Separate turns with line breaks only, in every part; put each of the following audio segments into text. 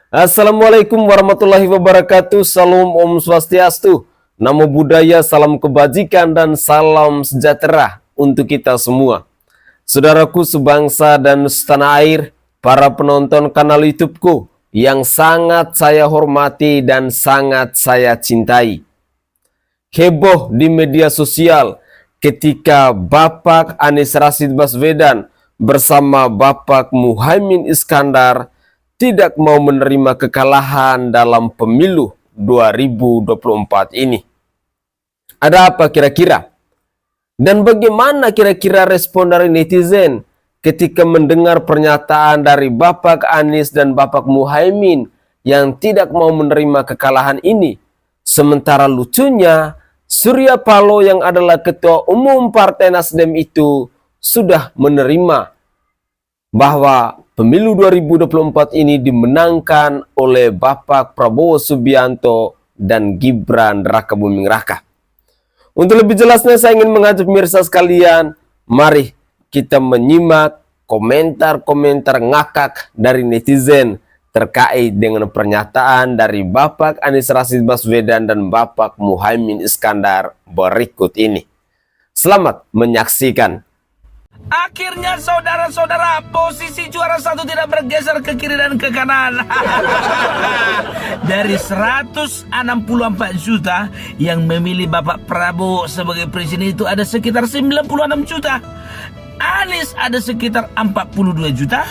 Assalamualaikum warahmatullahi wabarakatuh. Salam Om Swastiastu. Namo Buddhaya, salam kebajikan dan salam sejahtera untuk kita semua. Saudaraku sebangsa dan setanah air, para penonton kanal YouTubeku yang sangat saya hormati dan sangat saya cintai. Heboh di media sosial ketika Bapak Anies Rashid Baswedan bersama Bapak Muhaimin Iskandar tidak mau menerima kekalahan dalam pemilu 2024 ini. Ada apa kira-kira? Dan bagaimana kira-kira respon dari netizen ketika mendengar pernyataan dari Bapak Anies dan Bapak Muhaimin yang tidak mau menerima kekalahan ini? Sementara lucunya, Surya Paloh yang adalah Ketua Umum Partai Nasdem itu sudah menerima bahwa pemilu 2024 ini dimenangkan oleh Bapak Prabowo Subianto dan Gibran Rakabuming Raka. Untuk lebih jelasnya saya ingin mengajak pemirsa sekalian, mari kita menyimak komentar-komentar ngakak dari netizen terkait dengan pernyataan dari Bapak Anies Rashid Baswedan dan Bapak Muhaimin Iskandar berikut ini. Selamat menyaksikan.
Akhirnya saudara-saudara, posisi juara satu tidak bergeser ke kiri dan ke kanan. Dari 164 juta yang memilih Bapak Prabowo sebagai presiden itu ada sekitar 96 juta. Anies ada sekitar 42 juta.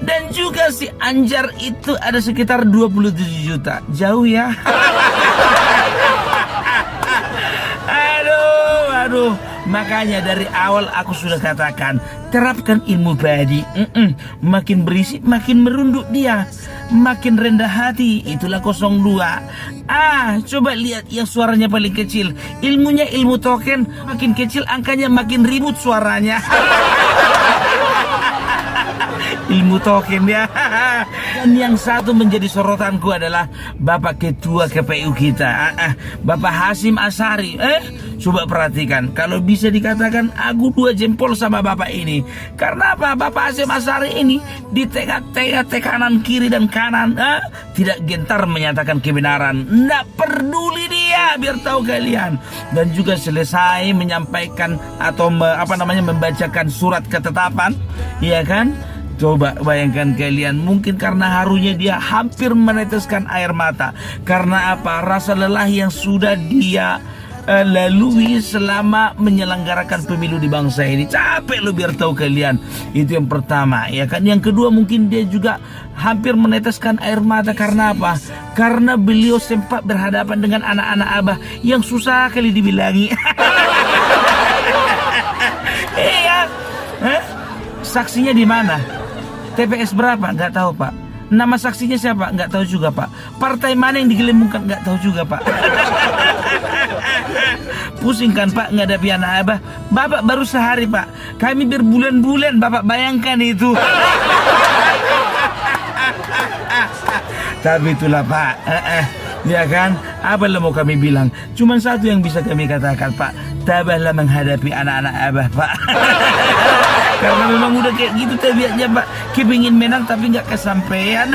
Dan juga si Anjar itu ada sekitar 27 juta. Jauh ya. Aduh. Makanya dari awal aku sudah katakan, terapkan ilmu badi. Makin berisik, makin merunduk dia. Makin rendah hati, itulah 02. Coba lihat yang suaranya paling kecil. Ilmunya ilmu token, makin kecil angkanya makin ribut suaranya. Ilmu token ya. Dan yang satu menjadi sorotanku adalah Bapak Ketua KPU kita, Bapak Hasyim Asyari. Coba perhatikan, kalau bisa dikatakan aku 2 jempol sama Bapak ini. Karena apa? Bapak Hasyim Asyari ini di tengah-tengah tekanan kiri dan kanan, tidak gentar menyatakan kebenaran. Nggak peduli dia, biar tahu kalian. Dan juga selesai menyampaikan atau membacakan surat ketetapan, ya kan? Coba bayangkan kalian, mungkin karena harunya dia hampir meneteskan air mata. Karena apa? Rasa lelah yang sudah dia lalui selama menyelenggarakan pemilu di bangsa ini. Capek lo, biar tahu kalian. Itu yang pertama, ya kan. Yang kedua, mungkin dia juga hampir meneteskan air mata. Karena apa? Karena beliau sempat berhadapan dengan anak-anak abah yang susah kali dibilangi. Iya. Saksinya di mana? TPS berapa? Nggak tahu, Pak. Nama saksinya siapa? Nggak tahu juga, Pak. Partai mana yang digelembungkan? Nggak tahu juga, Pak. Pusing kan, Pak, ngadapi anak abah. Bapak baru sehari, Pak. Kami berbulan-bulan, Bapak bayangkan itu. Tapi itulah, Pak. Ya kan? Apa yang mau kami bilang? Cuman satu yang bisa kami katakan, Pak. Tabahlah menghadapi anak-anak abah, Pak. Karena memang udah kayak gitu tabiatnya, Pak. Kepingin menang tapi nggak kesampaian.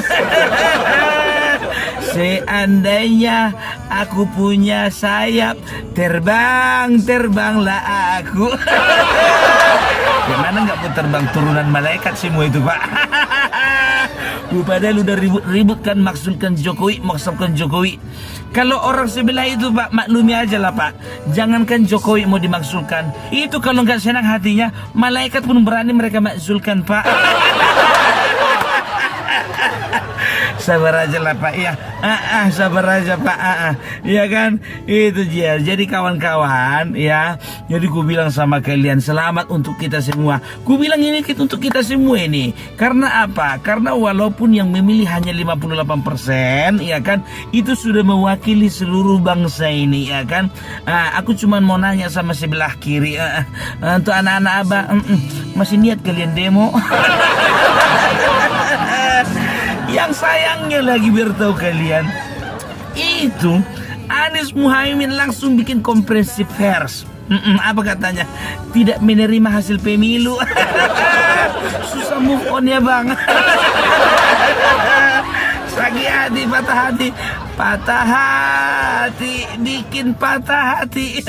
Seandainya aku punya sayap, terbanglah aku. Gimana nggak mau terbang turunan malaikat semua itu, Pak? Padahal udah ribut-ribut kan maksudkan Jokowi. Kalau orang sebelah itu, Pak, maklumi aja lah, Pak. Jangankan Jokowi mau dimaksudkan, itu kalau nggak senang hatinya, malaikat pun berani mereka maksudkan, Pak. Sabar aja lah, Pak, ya. Sabar aja, Pak. Ya kan, itu dia. Jadi kawan-kawan, ya. Jadi ku bilang sama kalian, selamat untuk kita semua. Ku bilang ini untuk kita semua ini. Karena apa? Karena walaupun yang memilih hanya 58%, ya kan, itu sudah mewakili seluruh bangsa ini, ya kan. Aku cuma mau nanya sama sebelah kiri, untuk anak-anak abah, masih niat kalian demo? Yang sayangnya lagi, biar tahu kalian, itu Anies Muhaimin langsung bikin konferensi pers. Apa katanya? Tidak menerima hasil pemilu. Susah move on ya, Bang. Sakit patah hati. Patah hati, bikin patah hati.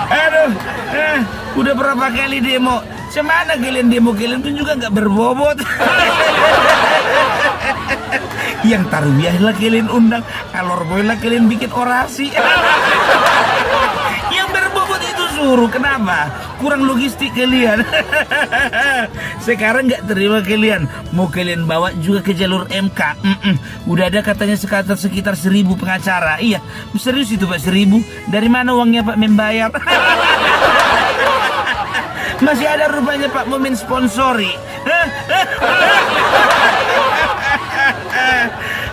Aduh, udah berapa kali demo? Cemana kalian demo, kalian pun juga nggak berbobot. Yang tarwiyah lah kalian undang, alor boy lah kalian bikin orasi. Yang berbobot itu suruh, kenapa? Kurang logistik kalian. Sekarang nggak terima kalian, mau kalian bawa juga ke jalur MK. Udah ada katanya sekitar 1.000 pengacara. Iya, serius itu Pak, 1.000. Dari mana uangnya Pak membayar? Masih ada rupanya Pak mau mensponsori.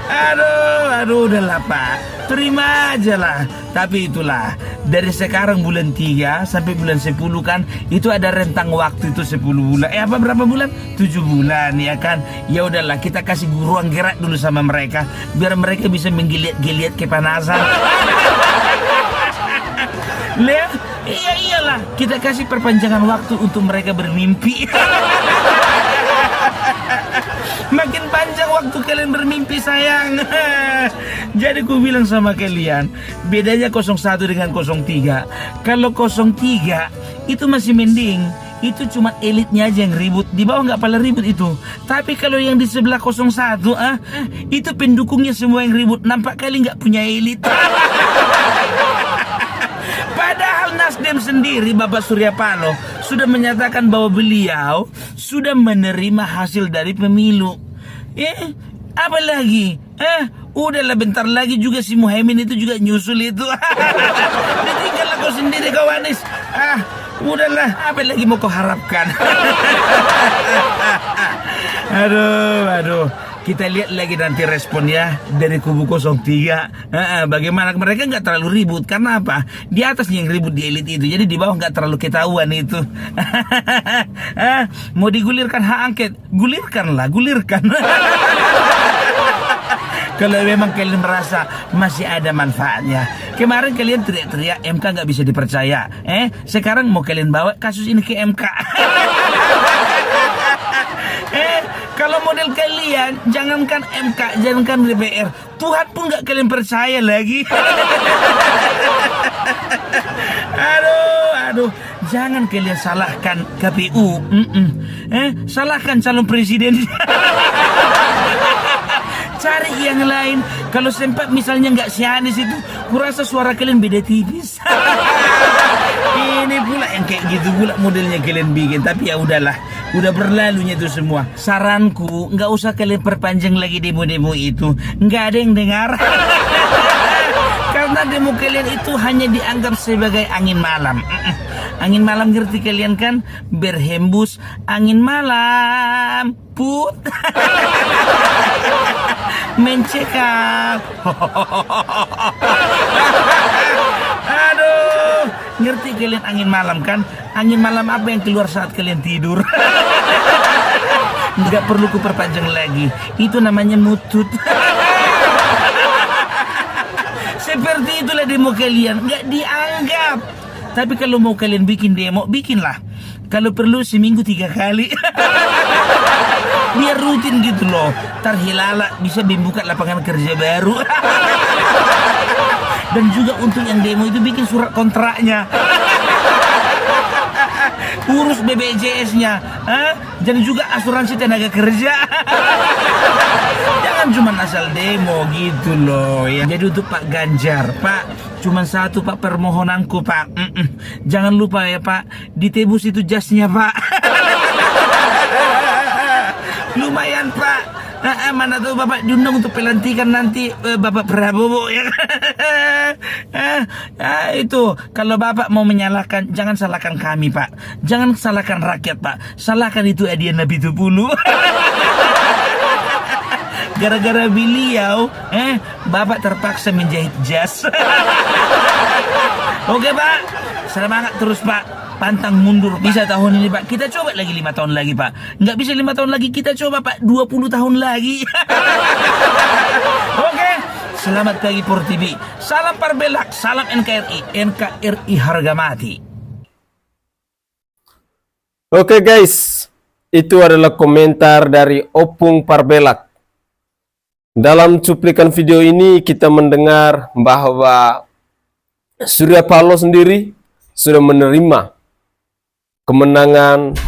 Aduh, udahlah Pak, terima aja lah. Tapi itulah, dari sekarang bulan 3 sampai bulan 10 kan, itu ada rentang waktu itu 10 bulan. Berapa bulan? 7 bulan ya kan. Ya udahlah, kita kasih ruang gerak dulu sama mereka, biar mereka bisa menggeliat-geliat kepanasan. Lihat, iyalah, kita kasih perpanjangan waktu untuk mereka bermimpi. Makin panjang waktu kalian bermimpi sayang. Jadi ku bilang sama kalian, bedanya 01 dengan 03. Kalau 03 itu masih mending, itu cuma elitnya aja yang ribut, di bawah nggak pada ribut itu. Tapi kalau yang di sebelah 01, itu pendukungnya semua yang ribut. Nampak kali nggak punya elit. Padahal Nasdem sendiri, Bapak Surya Paloh, sudah menyatakan bahwa beliau sudah menerima hasil dari pemilu. Apa lagi? Udahlah, bentar lagi juga si Muhaimin itu juga nyusul itu. Ditinggal kau sendiri kau Anies. Udahlah, apa lagi mau kau harapkan? Aduh. Kita lihat lagi nanti responnya dari kubu 03. Bagaimana, mereka nggak terlalu ribut. Karena apa? Di atasnya yang ribut di elit itu. Jadi di bawah nggak terlalu ketahuan itu. Mau digulirkan hak angket, gulirkan. Kalau memang kalian merasa masih ada manfaatnya. Kemarin kalian teriak-teriak MK nggak bisa dipercaya. Sekarang mau kalian bawa kasus ini ke MK. Kalau model kalian, jangankan MK, jangankan DPR, Tuhan pun nggak kalian percaya lagi. Aduh, jangan kalian salahkan KPU. Salahkan calon presiden. Cari yang lain. Kalau sempat misalnya nggak si Anies itu, kurasa suara kalian beda tipis. Ini pula yang kayak gitu pula modelnya kalian bikin. Tapi ya udahlah, udah berlalunya itu semua. Saranku, nggak usah kalian perpanjang lagi demo-demo itu. Nggak ada yang dengar. Karena demo kalian itu hanya dianggap sebagai angin malam. Angin malam ngerti kalian kan? Berhembus angin malam, put. Mencekam. Aduh, ngerti kalian angin malam kan? Angin malam apa yang keluar saat kalian tidur? Nggak perlu kuperpanjang lagi. Itu namanya mutut. Seperti itulah demo kalian, nggak dianggap. Tapi kalau mau kalian bikin demo, bikinlah. Kalau perlu seminggu 3 kali. Biar rutin gitu loh. Tarhilala bisa membuka lapangan kerja baru. Dan juga untuk yang demo itu bikin surat kontraknya. Urus BPJS-nya, dan juga asuransi tenaga kerja. Jangan cuma asal demo gitu loh ya. Jadi untuk Pak Ganjar, Pak, cuma satu Pak permohonanku Pak, jangan lupa ya Pak, ditebus itu jasnya Pak. Lumayan Pak. Mana tuh Bapak diundang untuk pelantikan nanti Bapak Prabowo ya. Itu kalau Bapak mau menyalahkan, jangan salahkan kami Pak, jangan salahkan rakyat Pak, salahkan itu hadiah Nabi Tupulu. Gara-gara beliau Bapak terpaksa menjahit jas. Oke Pak, semangat terus Pak. Pantang mundur. Bisa tahun ini Pak, kita coba lagi 5 tahun lagi Pak. Nggak bisa 5 tahun lagi, kita coba Pak 20 tahun lagi. Oke, selamat pagi Por TV. Salam Parbelak, salam NKRI. NKRI harga mati.
Oke guys, itu adalah komentar dari Opung Parbelak. Dalam cuplikan video ini kita mendengar bahwa Surya Paloh sendiri sudah menerima kemenangan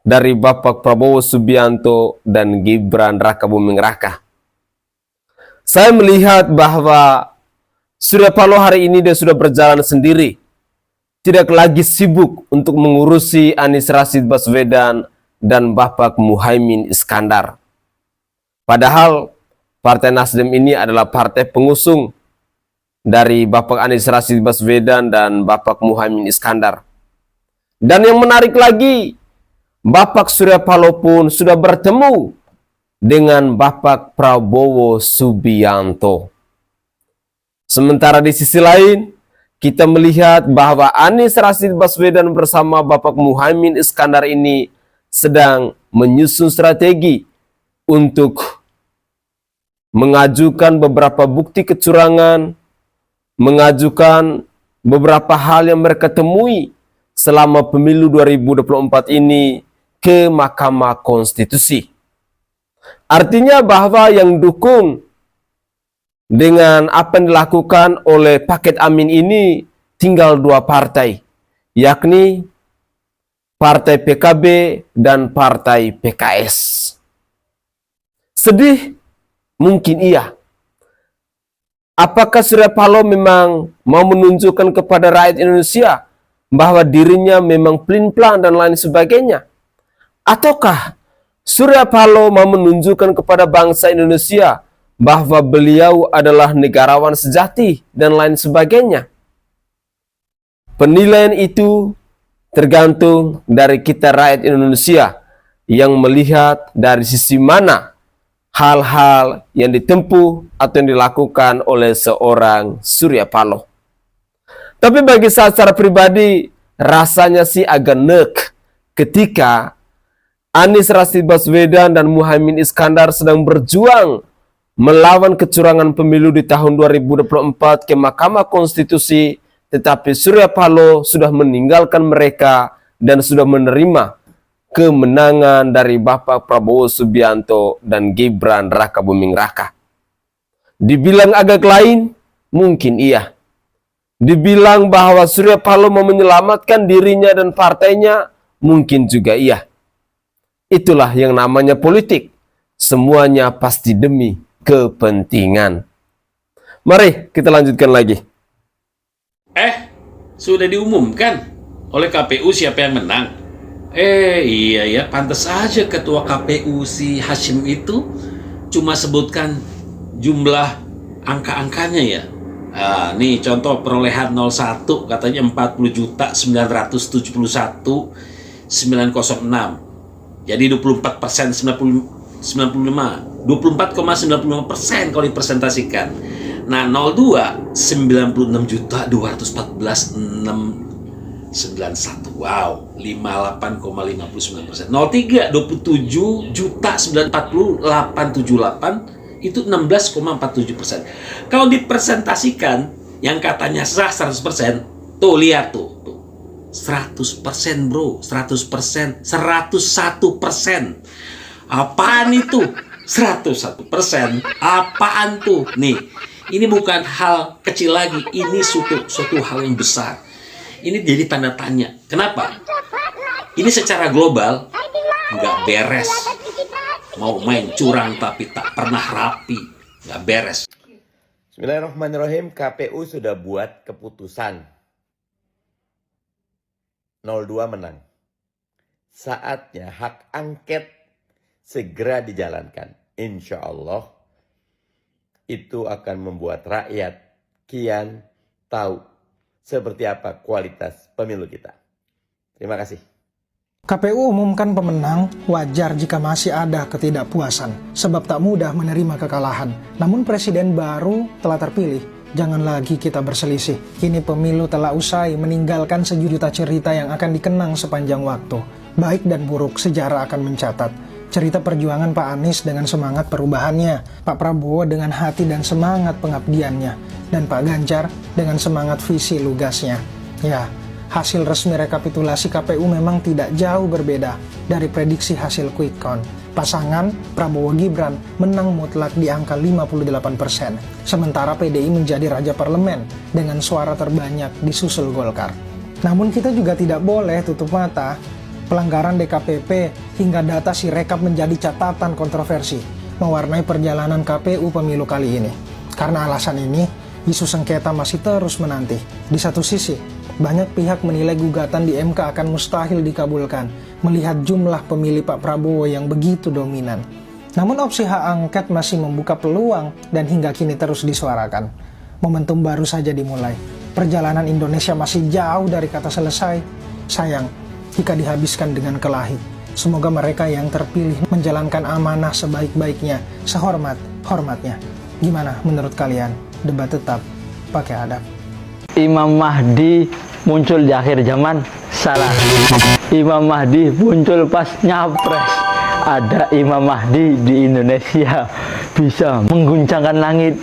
dari Bapak Prabowo Subianto dan Gibran Rakabuming Raka. Saya melihat bahwa Surya Paloh hari ini dia sudah berjalan sendiri. Tidak lagi sibuk untuk mengurusi Anies Rashid Baswedan dan Bapak Muhaimin Iskandar. Padahal Partai Nasdem ini adalah partai pengusung dari Bapak Anies Rashid Baswedan dan Bapak Muhaimin Iskandar. Dan yang menarik lagi, Bapak Surya Paloh pun sudah bertemu dengan Bapak Prabowo Subianto. Sementara di sisi lain, kita melihat bahwa Anies Rashid Baswedan bersama Bapak Muhaimin Iskandar ini sedang menyusun strategi untuk mengajukan beberapa bukti kecurangan, mengajukan beberapa hal yang mereka temui selama pemilu 2024 ini ke Mahkamah Konstitusi. Artinya bahwa yang dukung dengan apa yang dilakukan oleh paket Amin ini tinggal dua partai, yakni Partai PKB dan Partai PKS. Sedih? Mungkin iya. Apakah Surya Paloh memang mau menunjukkan kepada rakyat Indonesia bahwa dirinya memang pelin-pelan dan lain sebagainya? Ataukah Surya Paloh mau menunjukkan kepada bangsa Indonesia bahwa beliau adalah negarawan sejati dan lain sebagainya? Penilaian itu tergantung dari kita rakyat Indonesia yang melihat dari sisi mana hal-hal yang ditempuh atau yang dilakukan oleh seorang Surya Paloh. Tapi bagi saya secara pribadi, rasanya sih agak nek ketika Anies Rashid Baswedan dan Muhaimin Iskandar sedang berjuang melawan kecurangan pemilu di tahun 2024 ke Mahkamah Konstitusi, tetapi Surya Paloh sudah meninggalkan mereka dan sudah menerima kemenangan dari Bapak Prabowo Subianto dan Gibran Rakabuming Raka. Dibilang agak lain, mungkin iya. Dibilang bahwa Surya Paloh mau menyelamatkan dirinya dan partainya, mungkin juga iya. Itulah yang namanya politik. Semuanya pasti demi kepentingan. Mari kita lanjutkan lagi.
Sudah diumumkan oleh KPU siapa yang menang? Iya ya, pantas aja ketua KPU si Hashim itu cuma sebutkan jumlah angka-angkanya ya. Nih contoh perolehan 01 katanya 40.971.906. Jadi 24%, 95, 24,95% kalau dipresentasikan. Nah 02 96.214.691. Wow, 58,59%. 03 27.940.878 itu 16,47%. Kalau dipresentasikan yang katanya sah 100%, tuh lihat tuh. 100% bro, 100%, 101%. Apaan itu? 101%. Apaan tuh? Nih, ini bukan hal kecil lagi, ini suatu hal yang besar. Ini jadi tanda tanya. Kenapa? Ini secara global nggak beres. Mau main curang tapi tak pernah rapi, nggak beres.
Bismillahirrahmanirrahim. KPU sudah buat keputusan. 02 menang. Saatnya hak angket segera dijalankan. Insya Allah itu akan membuat rakyat kian tahu seperti apa kualitas pemilu kita. Terima kasih.
KPU umumkan pemenang, wajar jika masih ada ketidakpuasan, sebab tak mudah menerima kekalahan. Namun presiden baru telah terpilih, jangan lagi kita berselisih. Kini pemilu telah usai, meninggalkan sejuta cerita yang akan dikenang sepanjang waktu. Baik dan buruk, sejarah akan mencatat. Cerita perjuangan Pak Anies dengan semangat perubahannya, Pak Prabowo dengan hati dan semangat pengabdiannya, dan Pak Ganjar dengan semangat visi lugasnya. Ya, hasil resmi rekapitulasi KPU memang tidak jauh berbeda dari prediksi hasil quick count. Pasangan Prabowo Gibran menang mutlak di angka 58%, sementara PDI menjadi raja parlemen dengan suara terbanyak disusul Golkar. Namun kita juga tidak boleh tutup mata, pelanggaran DKPP hingga data Sirekap menjadi catatan kontroversi mewarnai perjalanan KPU pemilu kali ini. Karena alasan ini, isu sengketa masih terus menanti. Di satu sisi, banyak pihak menilai gugatan di MK akan mustahil dikabulkan melihat jumlah pemilih Pak Prabowo yang begitu dominan. Namun opsi hak angket masih membuka peluang dan hingga kini terus disuarakan. Momentum baru saja dimulai. Perjalanan Indonesia masih jauh dari kata selesai. Sayang, jika dihabiskan dengan kelahi. Semoga mereka yang terpilih menjalankan amanah sebaik-baiknya, sehormat-hormatnya. Gimana menurut kalian? Debat tetap pakai adab.
Imam Mahdi muncul di akhir zaman, salah. Imam Mahdi muncul pas nyapres. Ada Imam Mahdi di Indonesia, bisa mengguncangkan langit.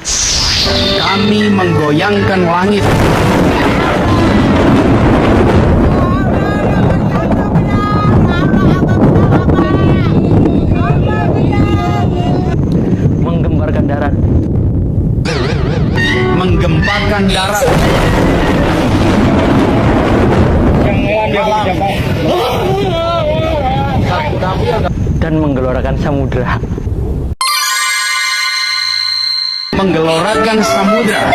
Kami menggoyangkan langit.
Menggemparkan darat.
Menggemparkan darat.
Dan menggelorakan samudera.
Menggelorakan samudera.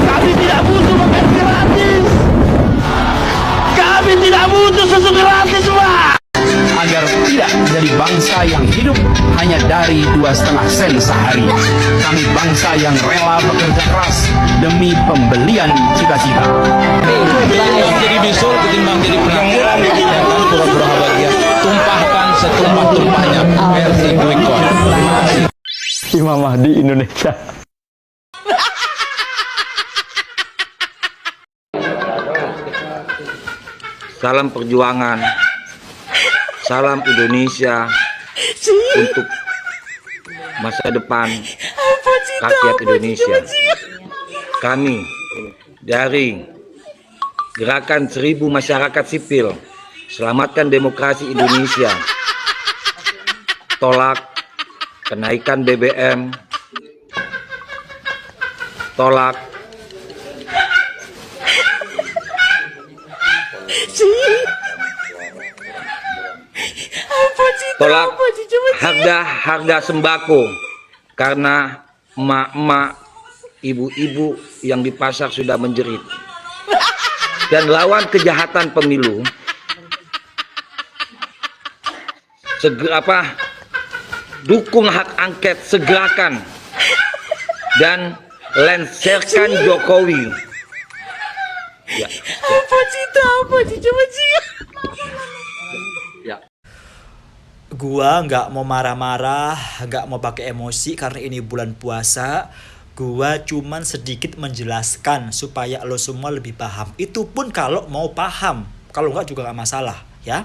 Kami tidak butuh makan gratis. Kami tidak butuh susu gratis, Pak. Agar tidak menjadi bangsa yang hidup hanya dari 2,5 sen sehari. Kami bangsa yang rela bekerja keras demi pembelian cita-cita.
Jadi bisul ketimbang jadi pengangguran, yang kan pura-pura bahagia. Tumpahkan setumpah-tumpahnya versi quick count.
Imam Mahdi Indonesia.
Salam perjuangan, salam Indonesia untuk masa depan rakyat Indonesia. Kami dari Gerakan 1000 Masyarakat Sipil Selamatkan Demokrasi Indonesia tolak kenaikan BBM, tolak harga sembako karena emak-emak, ibu-ibu yang di pasar sudah menjerit. Dan lawan kejahatan pemilu, dukung hak angket, segerakan dan lenserkan Jokowi. Ya.
Gua nggak mau marah-marah, nggak mau pakai emosi karena ini bulan puasa. Gua cuman sedikit menjelaskan supaya lo semua lebih paham. Itu pun kalau mau paham, kalau nggak juga nggak masalah, ya.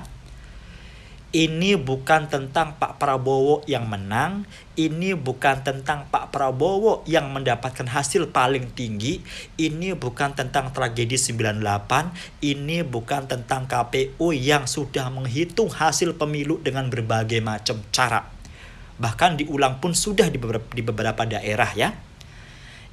Ini bukan tentang Pak Prabowo yang menang, ini bukan tentang Pak Prabowo yang mendapatkan hasil paling tinggi, ini bukan tentang tragedi 98, ini bukan tentang KPU yang sudah menghitung hasil pemilu dengan berbagai macam cara. Bahkan diulang pun sudah di beberapa daerah, ya.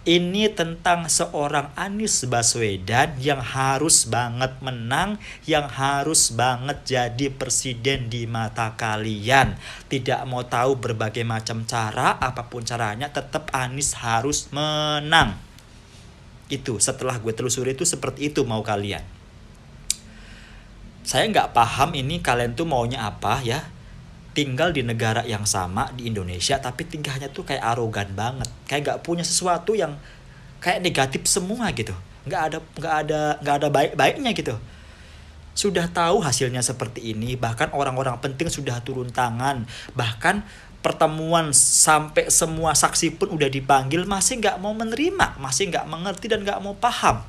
Ini tentang seorang Anies Baswedan yang harus banget menang, yang harus banget jadi presiden di mata kalian. Tidak mau tahu berbagai macam cara, apapun caranya tetap Anies harus menang. Itu setelah gue telusuri itu seperti itu mau kalian. Saya nggak paham ini kalian tuh maunya apa, ya. Tinggal di negara yang sama di Indonesia tapi tingkahnya tuh kayak arogan banget, kayak nggak punya sesuatu, yang kayak negatif semua gitu, nggak ada baik-baiknya gitu. Sudah tahu hasilnya seperti ini, bahkan orang-orang penting sudah turun tangan, bahkan pertemuan sampai semua saksi pun udah dipanggil, masih nggak mau menerima, masih nggak mengerti dan nggak mau paham.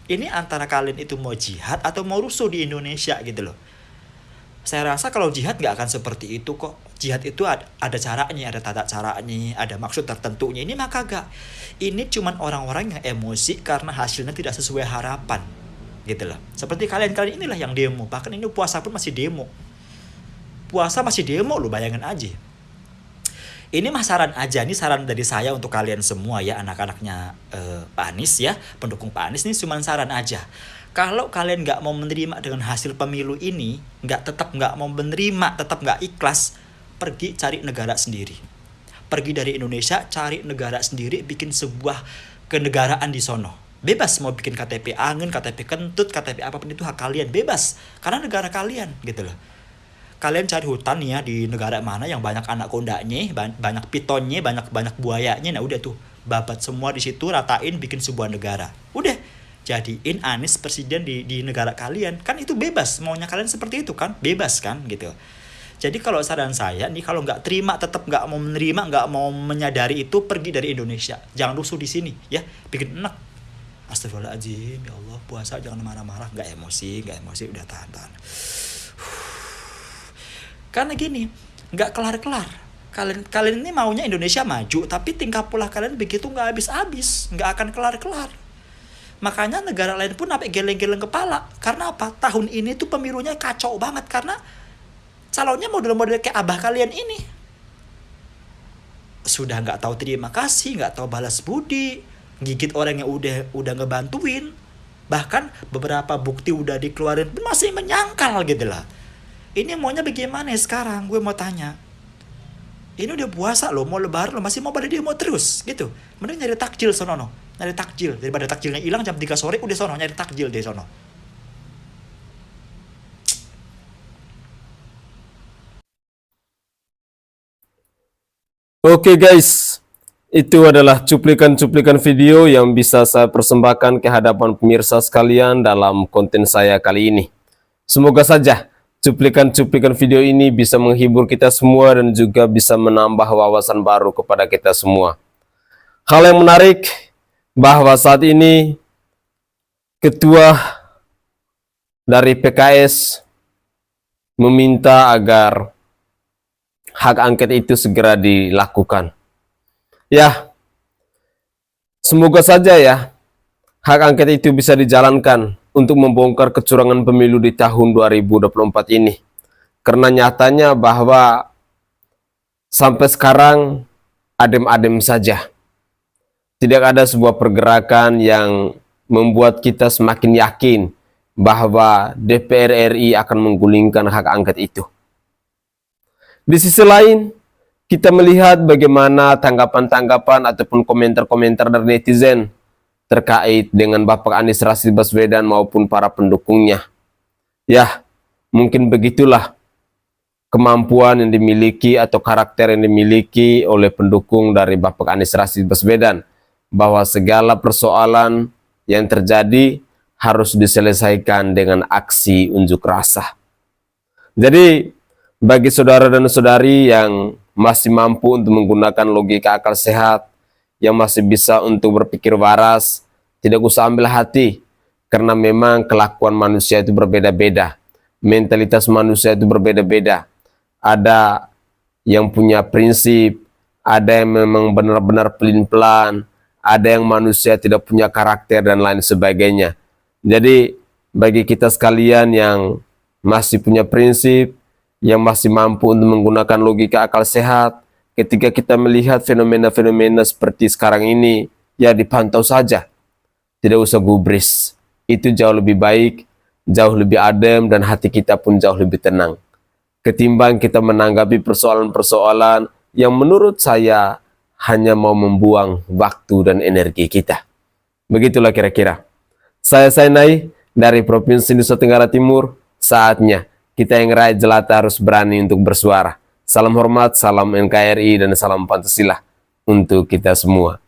Ini antara kalian itu mau jihad atau mau rusuh di Indonesia gitu loh. Saya rasa kalau jihad nggak akan seperti itu kok. Jihad itu ada caranya, ada tata caranya, ada maksud tertentunya. Ini mah kagak. Ini cuman orang-orang yang emosi karena hasilnya tidak sesuai harapan, gitu loh. Seperti kalian inilah yang demo. Bahkan ini puasa pun masih demo. puasa masih demo loh, bayangin aja. Ini mah saran aja, ini saran dari saya untuk kalian semua ya, anak-anaknya Pak Anies ya, pendukung Pak Anies, ini cuma saran aja. Kalau kalian nggak mau menerima dengan hasil pemilu ini, tetap nggak mau menerima, tetap nggak ikhlas, pergi cari negara sendiri. Pergi dari Indonesia, cari negara sendiri, bikin sebuah kenegaraan di sono. Bebas mau bikin KTP angin, KTP kentut, KTP apapun itu hak kalian, bebas. Karena negara kalian gitu loh. Kalian cari hutan ya di negara mana yang banyak anak kondanya, banyak pitonnya, banyak buayanya. Nah udah tuh, babat semua di situ, ratain, bikin sebuah negara. Udah, jadiin Anies presiden di negara kalian. Kan itu bebas, maunya kalian seperti itu kan, bebas kan gitu. Jadi kalau saran saya nih, kalau nggak terima, tetap nggak mau menerima, nggak mau menyadari itu, pergi dari Indonesia. Jangan rusuh di sini ya, bikin enak. Astagfirullahaladzim, ya Allah, puasa jangan marah-marah, nggak emosi, udah tahan. Karena gini, nggak kelar-kelar. Kalian ini maunya Indonesia maju, tapi tingkah pola kalian begitu nggak habis-habis, nggak akan kelar-kelar. Makanya negara lain pun sampai geleng-geleng kepala. Karena apa? Tahun ini tuh pemilunya kacau banget, karena calonnya model-model kayak abah kalian ini. Sudah nggak tahu terima kasih, nggak tahu balas budi, gigit orang yang udah ngebantuin. Bahkan beberapa bukti udah dikeluarin pun masih menyangkal gitu lah. Ini maunya bagaimana sekarang? Gue mau tanya. Ini udah puasa loh, mau lebaran loh, masih mau pada demo terus gitu. Mending nyari takjil sono. Nyari takjil, daripada takjilnya hilang jam 3 sore, udah sono nyari takjil deh sono.
Oke guys, itu adalah cuplikan-cuplikan video yang bisa saya persembahkan ke hadapan pemirsa sekalian dalam konten saya kali ini. Semoga saja cuplikan-cuplikan video ini bisa menghibur kita semua dan juga bisa menambah wawasan baru kepada kita semua. Hal yang menarik bahwa saat ini ketua dari PKS meminta agar hak angket itu segera dilakukan. Ya, semoga saja ya hak angket itu bisa dijalankan untuk membongkar kecurangan pemilu di tahun 2024 ini. Karena nyatanya bahwa sampai sekarang adem-adem saja. Tidak ada sebuah pergerakan yang membuat kita semakin yakin bahwa DPR RI akan menggulingkan hak angket itu. Di sisi lain, kita melihat bagaimana tanggapan-tanggapan ataupun komentar-komentar dari netizen terkait dengan Bapak Anies Rashid Baswedan maupun para pendukungnya. Ya, mungkin begitulah kemampuan yang dimiliki atau karakter yang dimiliki oleh pendukung dari Bapak Anies Rashid Baswedan, bahwa segala persoalan yang terjadi harus diselesaikan dengan aksi unjuk rasa. Jadi, bagi saudara dan saudari yang masih mampu untuk menggunakan logika akal sehat, yang masih bisa untuk berpikir waras, tidak usah ambil hati, karena memang kelakuan manusia itu berbeda-beda, mentalitas manusia itu berbeda-beda. Ada yang punya prinsip, ada yang memang benar-benar pelin-pelan, ada yang manusia tidak punya karakter dan lain sebagainya. Jadi bagi kita sekalian yang masih punya prinsip, yang masih mampu untuk menggunakan logika akal sehat, ketika kita melihat fenomena-fenomena seperti sekarang ini, ya dipantau saja. Tidak usah gubris. Itu jauh lebih baik, jauh lebih adem, dan hati kita pun jauh lebih tenang. Ketimbang kita menanggapi persoalan-persoalan yang menurut saya hanya mau membuang waktu dan energi kita. Begitulah kira-kira. Saya Sainai dari Provinsi Nusa Tenggara Timur. Saatnya kita yang rakyat jelata harus berani untuk bersuara. Salam hormat, salam NKRI, dan salam Pancasila untuk kita semua.